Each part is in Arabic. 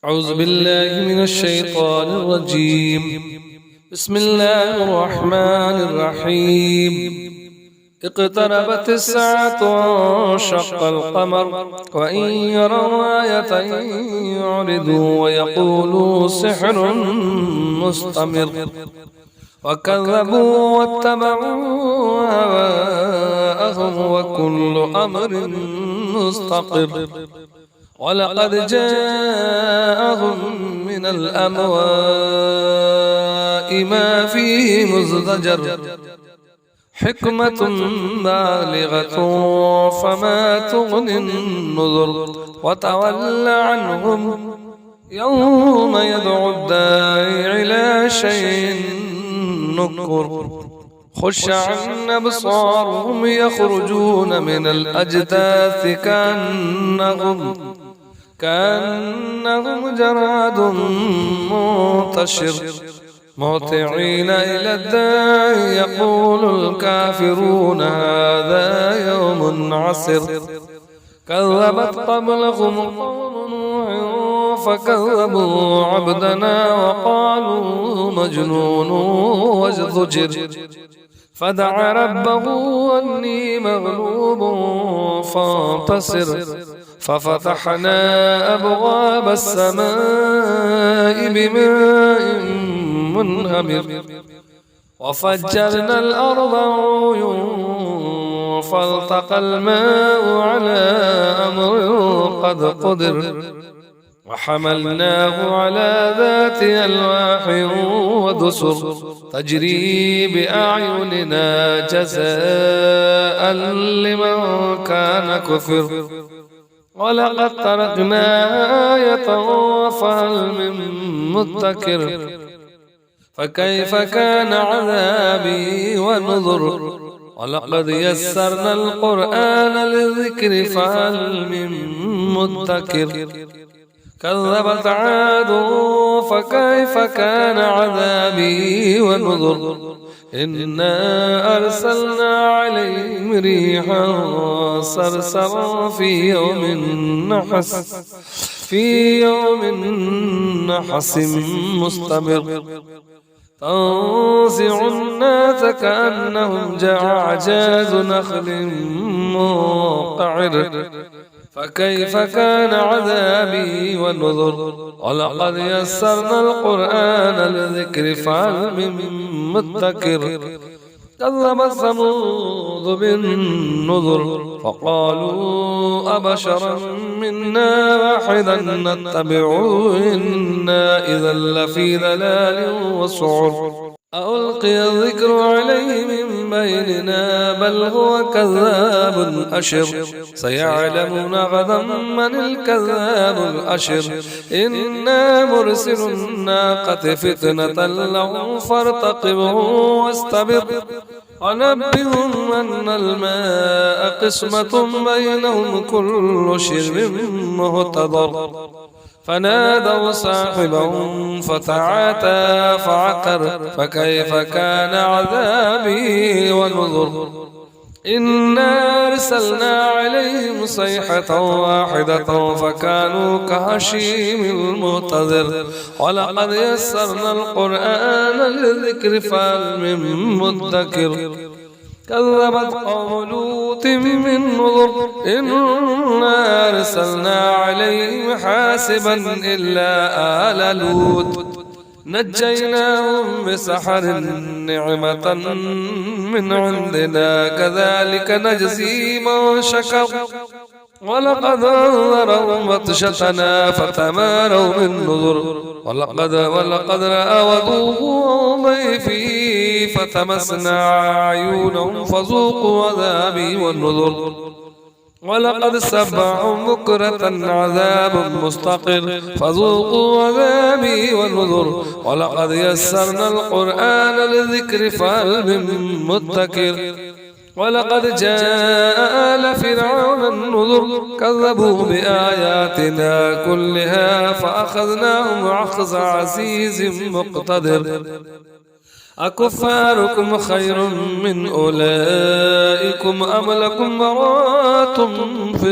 أعوذ بالله من الشيطان الرجيم. بسم الله الرحمن الرحيم. اقتربت الساعة وانشق القمر وإن يروا آية يعرضوا ويقولوا سحر مستمر وكذبوا واتبعوا هواءهم وكل أمر مستقر ولقد جاءهم من الأنباء ما فيه مزدجر حكمة بالغة فما تغني النذر وتول عنهم يوم يدعو الداعي إلى شيء نكر خش عن أبصارهم يخرجون من الأجداث كأنهم جراد منتشر مهطعين إلى الداعي يقول الكافرون هذا يوم عسر كذبت قبلهم قوم نوح فكذبوا عبدنا وقالوا مجنون وازدجر فدعا ربه أني مغلوب فانتصر ففتحنا أبواب السماء بماء منهمر وفجرنا الأرض عيون فالتقى الماء على أمر قد قدر وحملناه على ذات ألواح ودسر تجري بأعيننا جزاء لمن كان كفر ولقد تركنا آية فهل من مدكر فكيف كان عذابي ونذر ولقد يسرنا القرآن للذكر فهل من مدكر كذبت عاد فكيف كان عذابي ونذر إنا أرسلنا عليهم ريحا صرصرا في يوم نحس مستمر تنزع الناس كأنهم أعجاز نخل منقعر فكيف كان عذابي ونذر ولقد يسرنا القرآن للذكر فهل من مدكر كذب ثمود بالنذر فقالوا أبشرا منا واحدا نتبعه إنا إذا لفي ضلال وسعر ألقي الذكر عليه من بيننا بل هو كذاب أشر سيعلمون غدا من الكذاب الأشر إنا مرسل الناقة فتنة لهم فارتقبهم واستبر ونبئهم أن الماء قسمة بينهم كل شرب مهتضر فنادوا صاحبهم فتعاتى فعقر فكيف كان عذابي ونذر إنا أرسلنا عليهم صيحة واحدة فكانوا كهشيم المنتظر ولقد يسرنا القرآن للذكر فهل من مدكر كذبت قوم لوط بالنذر إنا أرسلنا عليهم حاسبا إلا آل لوط نجيناهم بسحر نعمة من عندنا كذلك نجزي من شكر ولقد أنذرهم بطشتنا فتماروا بالنذر ولقد رأوا ضيفي فتمسنا أعينهم فذوقوا عذابي والنذر ولقد سبحهم بكرة عذاب مستقر فذوقوا عذابي والنذر ولقد يسرنا القرآن للذكر فهل من مدكر ولقد جاء آل فرعون النذر كذبوا بآياتنا كلها فأخذناهم أخذ عزيز مقتدر أكفاركم خير من أولئكم أم لكم براءة في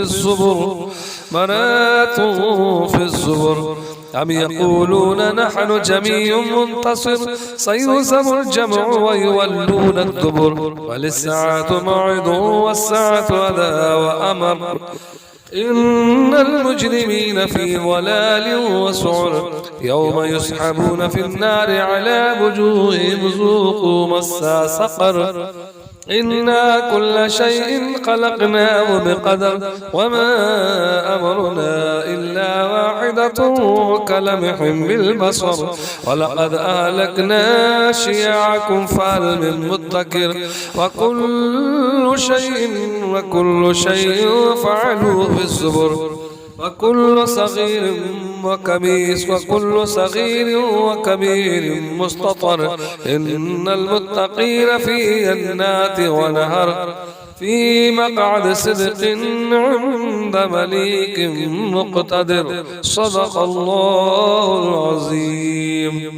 الزبر أم يقولون نحن جميع منتصر سيهزم الجمع ويولون الدبر بل الساعة موعد والساعة أدهى وأمر إن المجرمين في ضلال وسعر يوم يسحبون في النار على وجوههم ذوقوا مس سقر إنا كل شيء خلقناه بقدر وما أمرنا إلا واحدة كلمح بالبصر ولقد أهلكنا شيعكم فهل من مدكر وكل شيء فعلوه في الزبر وكل صغير وكبير مستطر إن المتقين في جنات ونهر في مقعد صدق عند مليك مقتدر صدق الله العظيم.